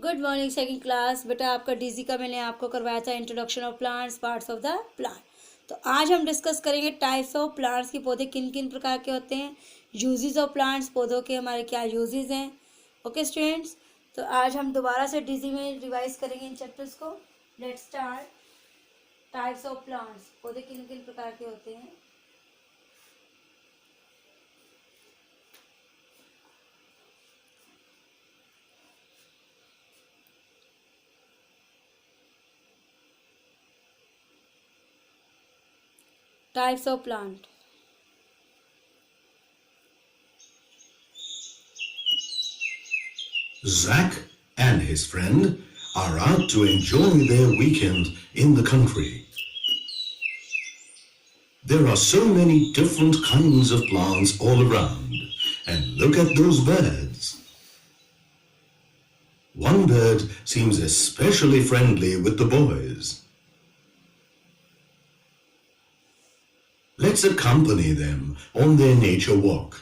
Good morning second class. बेटा आपका DG का मैंने आपको करवाया था introduction of plants, parts of the plant. तो आज हम डिस्कस करेंगे टाइप्स ऑफ प्लांट्स की, पौधे किन किन प्रकार के होते हैं, यूजेस ऑफ प्लांट्स, पौधों के हमारे क्या यूजेस हैं। ओके स्टूडेंट्स, तो आज हम दोबारा से डीजी में रिवाइज करेंगे इन चैप्टर्स को। Let's start. Types of plants, पौधे किन किन प्रकार के होते हैं। Types of plant. Zach and his friend are out to enjoy their weekend in the country. There are so many different kinds of plants all around, and look at those birds. One bird seems especially friendly with the boys. Let's accompany them on their nature walk.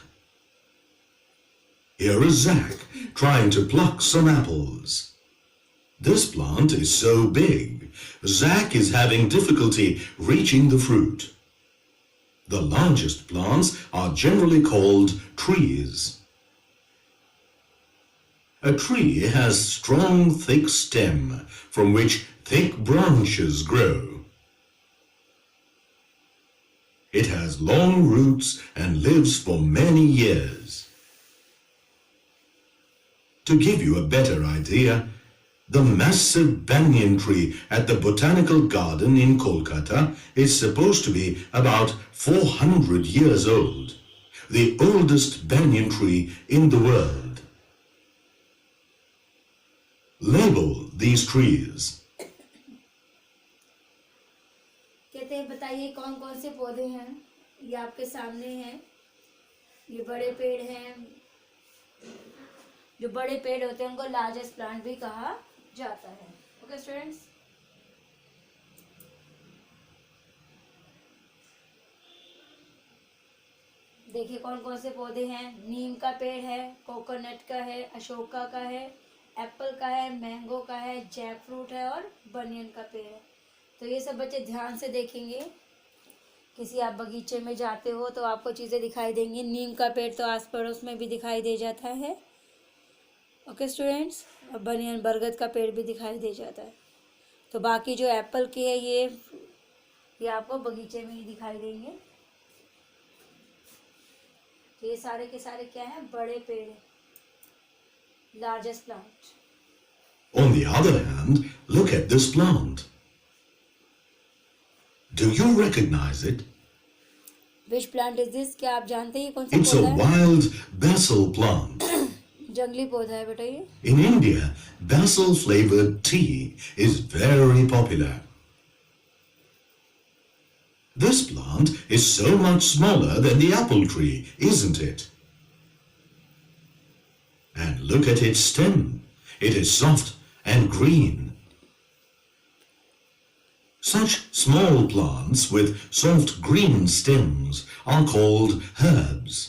Here is Zach trying to pluck some apples. This plant is so big, Zach is having difficulty reaching the fruit. The largest plants are generally called trees. A tree has strong, thick stem from which thick branches grow. It has long roots and lives for many years. To give you a better idea, the massive banyan tree at the Botanical Garden in Kolkata is supposed to be about 400 years old, the oldest banyan tree in the world. Label these trees. कहते हैं बताइए कौन कौन से पौधे हैं। ये आपके सामने हैं, ये बड़े पेड़ हैं। जो बड़े पेड़ होते हैं उनको लार्जेस्ट प्लांट भी कहा जाता है। ओके स्टूडेंट्स, देखिए कौन कौन से पौधे हैं। नीम का पेड़ है, कोकोनट का है, अशोका का है, एप्पल का है, मैंगो का है, जैक फ्रूट है और बनियन का पेड़ है। तो ये सब बच्चे ध्यान से देखेंगे। किसी आप बगीचे में जाते हो तो आपको चीज़ें दिखाई देंगी। नीम का पेड़ तो आस पड़ोस में भी दिखाई दे जाता है। ओके स्टूडेंट्स, और बनियन बरगद का पेड़ भी दिखाई दे जाता है। तो बाकी जो एप्पल के है ये आपको बगीचे में ही दिखाई देंगे। तो ये सारे के सारे क्या हैं, बड़े पेड़, largest plant. On the other hand, look at this plant. Do you recognize it? Which plant is this? क्या आप जानते हैं ये कौन सा It's a पौधा है? wild basil plant. जंगली पौधा है बेटा ये। In India, basil flavored tea is very popular. This plant is so much smaller than the apple tree, isn't it? And look at its stem. It is soft and green. Such small plants with soft green stems are called herbs.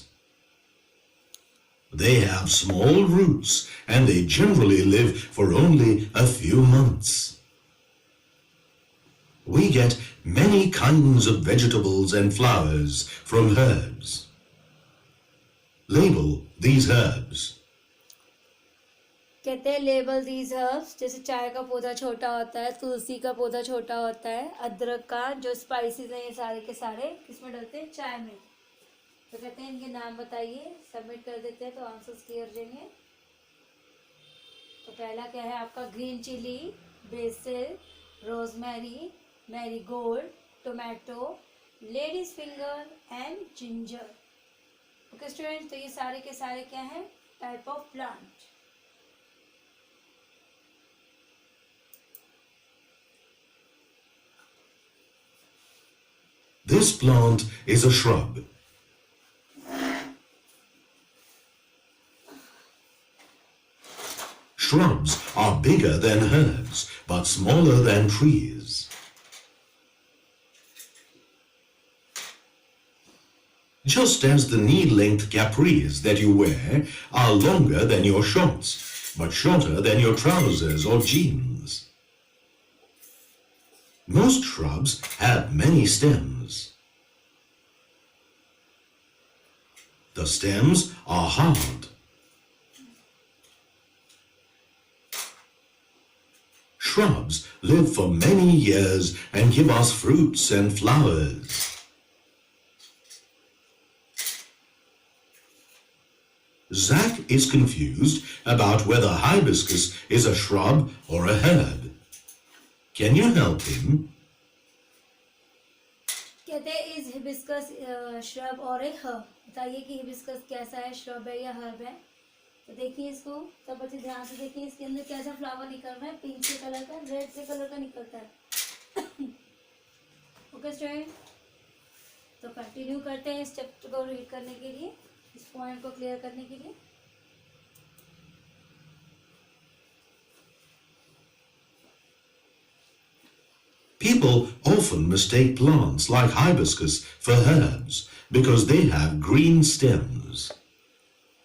They have small roots and they generally live for only a few months. We get many kinds of vegetables and flowers from herbs. Label these herbs. कहते हैं label these herbs. जैसे चाय का पौधा छोटा होता है, तुलसी का पौधा छोटा होता है, अदरक का, जो स्पाइसेस हैं ये सारे के सारे किसमें डलते हैं, चाय में। तो कहते हैं इनके नाम बताइए। सबमिट कर देते हैं तो आंसर्स क्लियर हो जाएंगे। तो पहला क्या है आपका, green chilli, basil, rosemary, marigold, tomato, ladies finger and ginger. Okay student, तो ये सारे के सारे क्या हैं, type of plant. This plant is a shrub. Shrubs are bigger than herbs, but smaller than trees. Just as the knee-length capris that you wear are longer than your shorts, but shorter than your trousers or jeans. Most shrubs have many stems. The stems are hard. Shrubs live for many years and give us fruits and flowers. Zach is confused about whether hibiscus is a shrub or a herb. Can you help him? कहते हैं is hibiscus shrub और ए herb, बताइए कि hibiscus कैसा है, shrub है या herb है। तो देखिए इसको, सब बच्चे ध्यान से देखिए, इसके अंदर कैसा फ्लावर निकल रहा है, पिंक से कलर का, रेड से कलर का निकलता है। ओके स्टूडेंट, तो कंटिन्यू करते हैं इस चैप्टर को रीड करने के लिए, इस पॉइंट को क्लियर करने के लिए। People often mistake plants like hibiscus for herbs because they have green stems.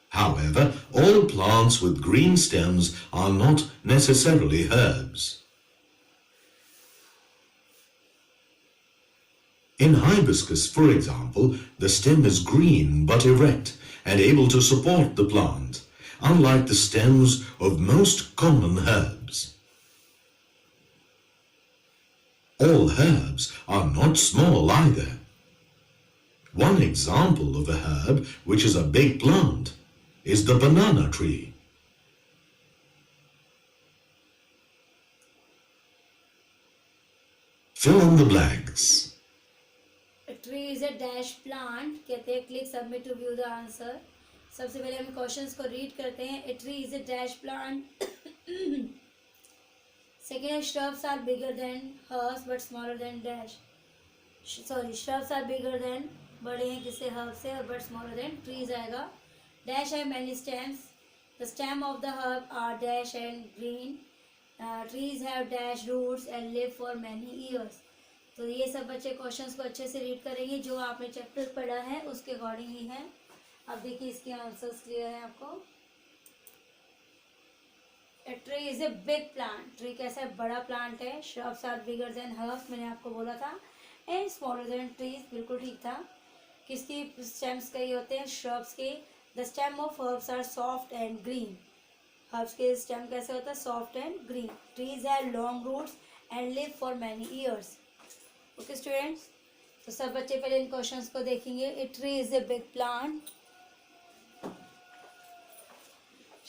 However, all plants with green stems are not necessarily herbs. In hibiscus, for example, the stem is green but erect and able to support the plant, unlike the stems of most common herbs. All herbs are not small either. One example of a herb which is a big plant is the banana tree. Fill in the blanks. A tree is a dash plant, कहते हैं click submit to view the answer। सबसे पहले हम questions को read करते हैं। A tree is a dash plant। Second, shrubs are bigger than herbs but smaller than dash. Shrubs are bigger than, बड़े हैं किससे, herb से, but smaller than trees आएगा। Dash have many stems. The stem of the herb are dash and green. Trees have dash roots and live for many years. तो ये सब बच्चे questions को अच्छे से रीड करेंगे, जो आपने चैप्टर पढ़ा है उसके अकॉर्डिंग ही है। अब देखिए इसके आंसर्स क्लियर है आपको। A tree is a big plant. Tree कैसा है, बड़ा प्लांट है। Shrubs are bigger than herbs, मैंने आपको बोला था। And smaller than trees, बिल्कुल ठीक था। किसकी स्टेम्स कई होते हैं, shrubs के। The stem of herbs are soft and green. Herbs के स्टेम कैसे होता है, soft and green. Trees have long roots and live for many years. Okay students, तो सब बच्चे पहले इन क्वेश्चंस को देखेंगे। A tree is a big plant.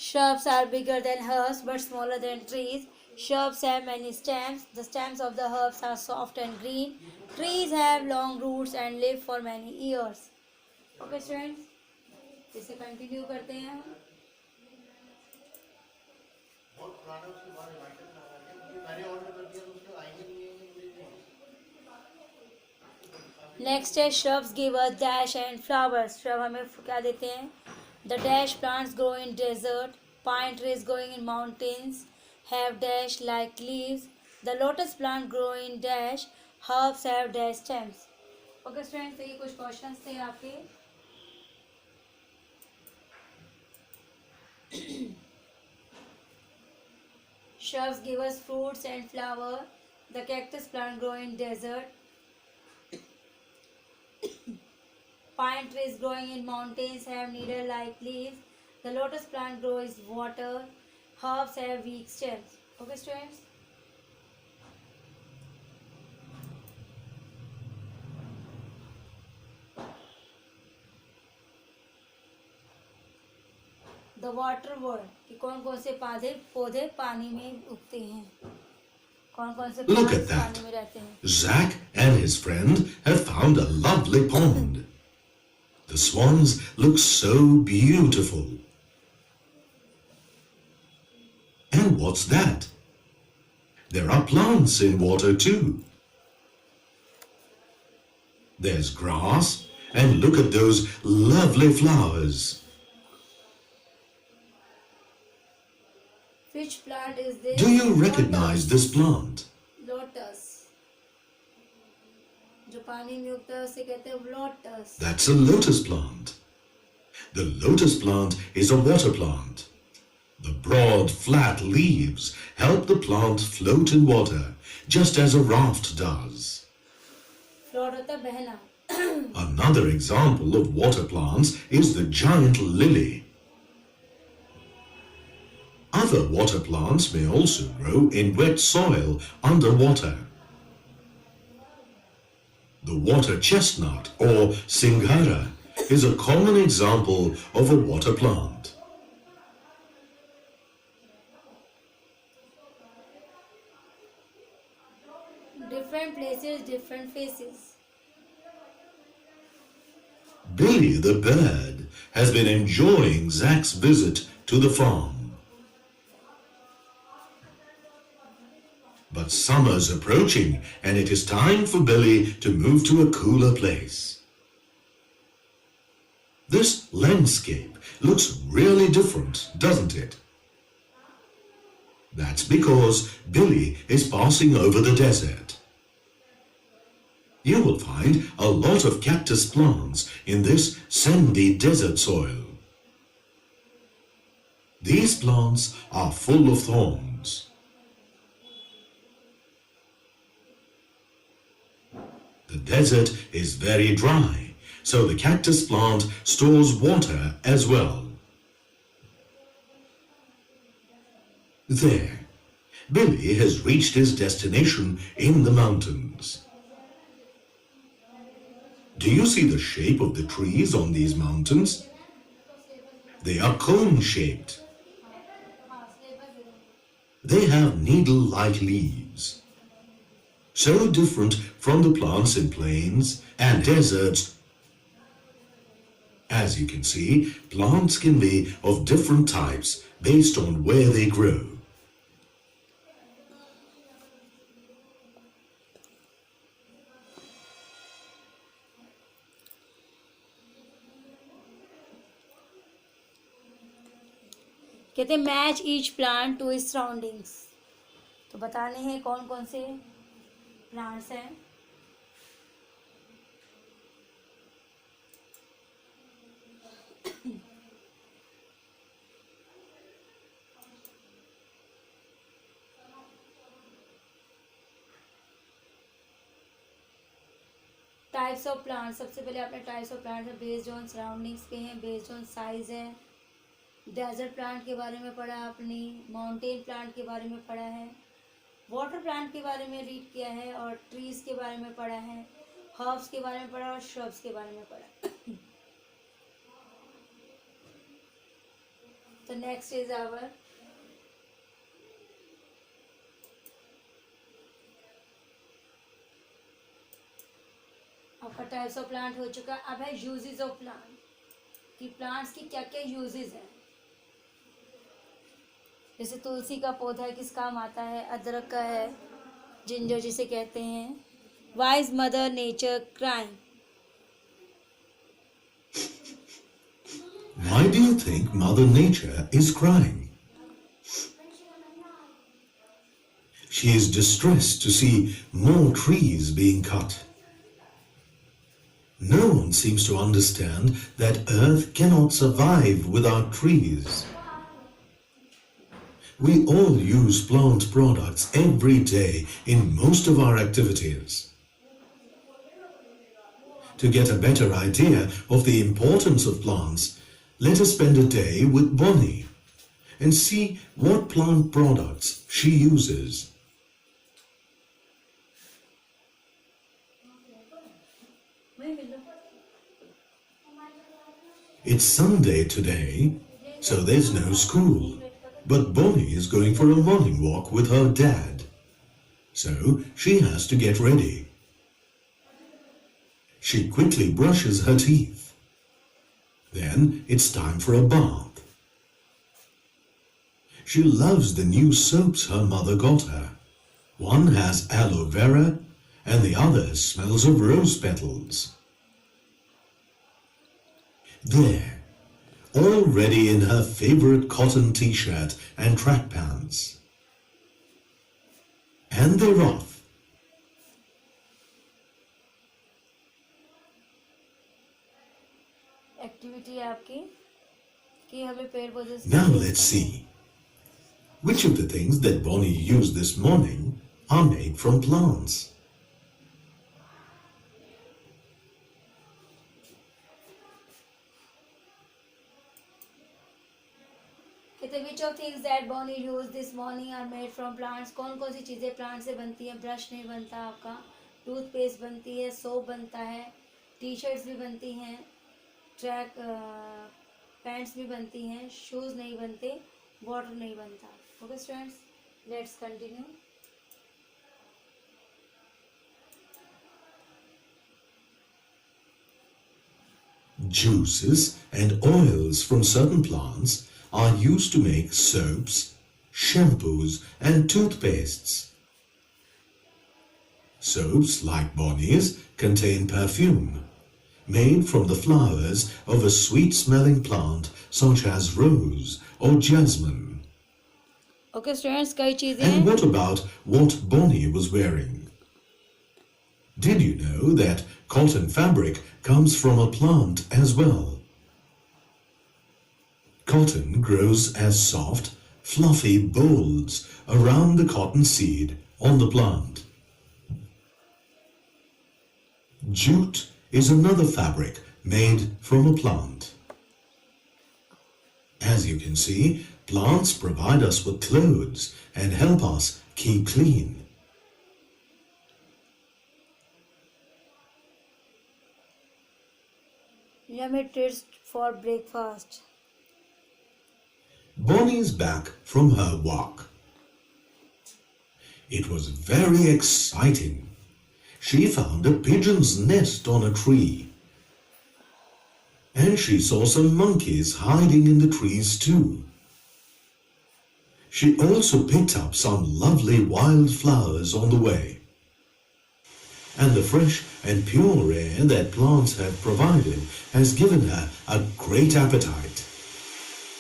Shrubs are bigger than herbs but smaller than trees. Shrubs have many stems. The stems of the herbs are soft and green. Trees have long roots and live for many years. Okay students, इसे continue करते हैं हम। Next है shrubs give us dash and flowers. shrub हमें क्या देते हैं, the dash plants grow in desert. Pine trees growing in mountains have dash like leaves. The lotus plant grow in dash. Herbs have dash stems. Okay students, तो ये कुछ questions थे आपके। Shrubs give us fruits and flower. The cactus plant grow in desert. Pine trees growing in mountains have needle-like leaves. The lotus plant grows in water. Herbs have weak stems. Okay, students? The water world, कि कौन कौन से पौधे पानी में उगते हैं, कौन कौन से Look at पानी में that. रहते हैं। Zach and his friend have found a lovely pond. The swans look so beautiful. And what's that? There are plants in water too. There's grass, and look at those lovely flowers. Which plant is this? Do you recognize this plant? Lotus. जो पानी में उगता है उसे कहते हैं lotus. That's a lotus plant. The lotus plant is a water plant. The broad, flat leaves help the plant float in water, just as a raft does. Float होता है बहना. Another example of water plants is the giant lily. Other water plants may also grow in wet soil underwater. The water chestnut or singhara is a common example of a water plant. Different places, different faces. Billy the bird has been enjoying Zach's visit to the farm. But summer's approaching and it is time for Billy to move to a cooler place. This landscape looks really different, doesn't it? That's because Billy is passing over the desert. You will find a lot of cactus plants in this sandy desert soil. These plants are full of thorns. The desert is very dry, so the cactus plant stores water as well. There, Billy has reached his destination in the mountains. Do you see the shape of the trees on these mountains? They are cone-shaped. They have needle-like leaves. So different from the plants in plains and deserts. As you can see, plants can be of different types based on where they grow. कहते हैं match each plant to its surroundings. तो बताने हैं कौन कौन से plants हैं. Types of plant. सबसे पहले आपने types of plant based on surroundings के हैं, बेस्ड ऑन साइज है. डेजर्ट प्लांट के बारे में पढ़ा आपने, माउंटेन प्लांट के बारे में पढ़ा है, वाटर प्लांट के बारे में रीड किया है और ट्रीज के बारे में पढ़ा है, हर्ब्स के बारे में पढ़ा और श्रब्स के बारे में पढ़ा. तो नेक्स्ट इज आवर आपका टाइप्स ऑफ प्लांट हो चुका. अब है यूजेस ऑफ प्लांट कि प्लांट्स की क्या क्या यूजेस हैं. जैसे तुलसी का पौधा किस काम आता है, अदरक का है, जिंजर जिसे कहते हैं. Why is mother nature crying? Why do you think Mother Nature is crying? She is distressed to see more trees being cut. No one seems to understand that Earth cannot survive without trees. We all use plant products every day in most of our activities. To get a better idea of the importance of plants, let us spend a day with Bonnie and see what plant products she uses. It's Sunday today, so there's no school. But Bonnie is going for a morning walk with her dad. So she has to get ready. She quickly brushes her teeth. Then it's time for a bath. She loves the new soaps her mother got her. One has aloe vera and the other smells of rose petals. There, all ready in her favorite cotton t-shirt and track pants. And they're off. Activity है आपकी कि हमें पेड़ पौधे से. Now let's see. Which of the things that Bonnie used this morning are made from plants? कहते which of things that Bonnie used this morning are made from plants. कौन कौन सी चीज़ें प्लांट से बनती हैं. ब्रश नहीं बनता आपका, टूथपेस्ट बनती है, सोप बनता है, टी शर्ट्स भी बनती हैं, ट्रैक पैंट्स भी बनती हैं, शूज़ नहीं बनते, वाटर नहीं बनता. Okay students, let's continue. Juices and oils from certain plants are used to make soaps, shampoos and toothpastes. Soaps, like Bonnie's, contain perfume, made from the flowers of a sweet-smelling plant such as rose or jasmine. Okay students, कई चीज़ें And हैं. what about what Bonnie was wearing? Did you know that cotton fabric comes from a plant as well? Cotton grows as soft, fluffy bolls around the cotton seed on the plant. Jute is another fabric made from a plant. As you can see, plants provide us with clothes and help us keep clean. Yummy treats for breakfast. Bonnie's back from her walk. It was very exciting. She found a pigeon's nest on a tree. And she saw some monkeys hiding in the trees too. She also picked up some lovely wild flowers on the way. And the fresh and pure air that plants have provided has given her a great appetite.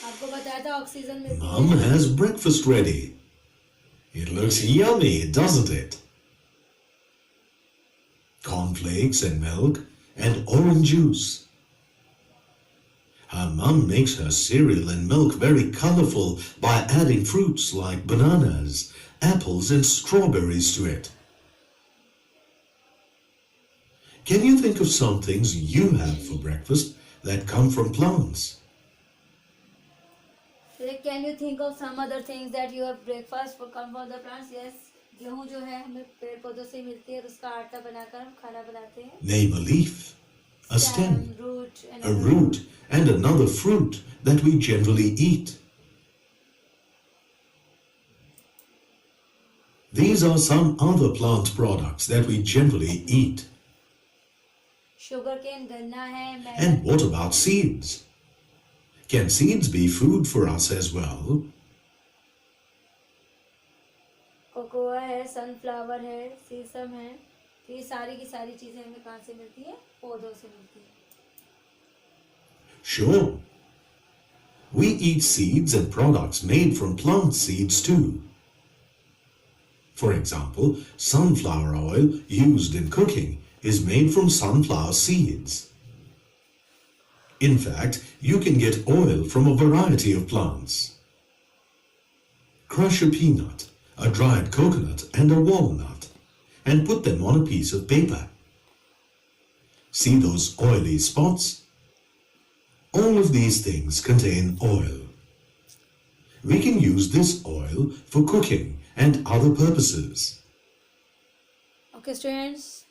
आपको बताया था oxygen मिलती Mum है. has breakfast ready. It looks yummy, doesn't it? Cornflakes and milk and orange juice. Her mum makes her cereal and milk very colorful by adding fruits like bananas, apples and strawberries to it. Can you think of some things you have for breakfast that come from plants? Can you think of some other things that you have breakfast for come from the plants? Yes, गेहूं जो है हमें पेड़ पौधों से मिलती है, उसका आटा बनाकर हम खाना बनाते हैं. Name a leaf, a stem, root, and a root, and another fruit that we generally eat. These are some other plant products that we generally eat. Sugar cane गन्ना है. And what about seeds? Can seeds be food for us as well? Cocoa है, sunflower है, सीसम है. तो ये सारी की सारी चीजें हमें कहाँ से मिलती है? पौधों से मिलती है. Sure. We eat seeds and products made from plant seeds too. For example, sunflower oil used in cooking is made from sunflower seeds. In fact, you can get oil from a variety of plants. Crush a peanut, a dried coconut and a walnut and put them on a piece of paper. See those oily spots? All of these things contain oil. We can use this oil for cooking and other purposes. Okay, students.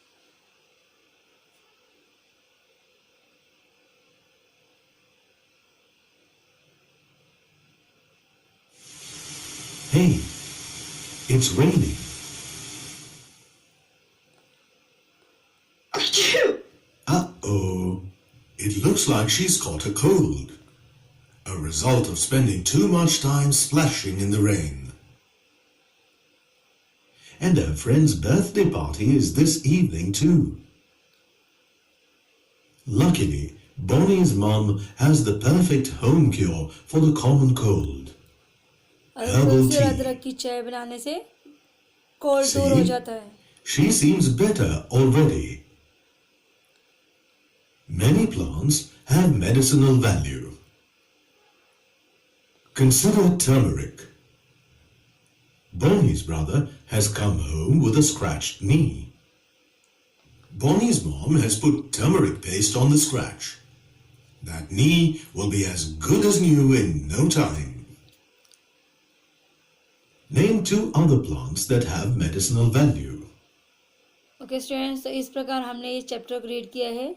Hey, it's raining. Achoo! Uh-oh. It looks like she's caught a cold. A result of spending too much time splashing in the rain. And her friend's birthday party is this evening too. Luckily, Bonnie's mum has the perfect home cure for the common cold. Herbal tea. अदरक की चाय बनाने से cold दूर हो See? जाता है. She seems better already. Many plants have medicinal value. Consider turmeric. Bonnie's brother has come home with a scratched knee. Bonnie's mom has put turmeric paste on the scratch. That knee will be as good as new in no time. Name 2 other plants that have medicinal value. Okay students, तो इस प्रकार हमने इस chapter को read किया है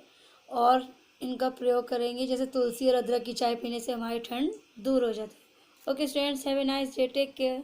और इनका प्रयोग करेंगे। जैसे तुलसी और अदरक की चाय पीने से हमारी ठंड दूर हो जाती है। Okay students, have a nice day, take care.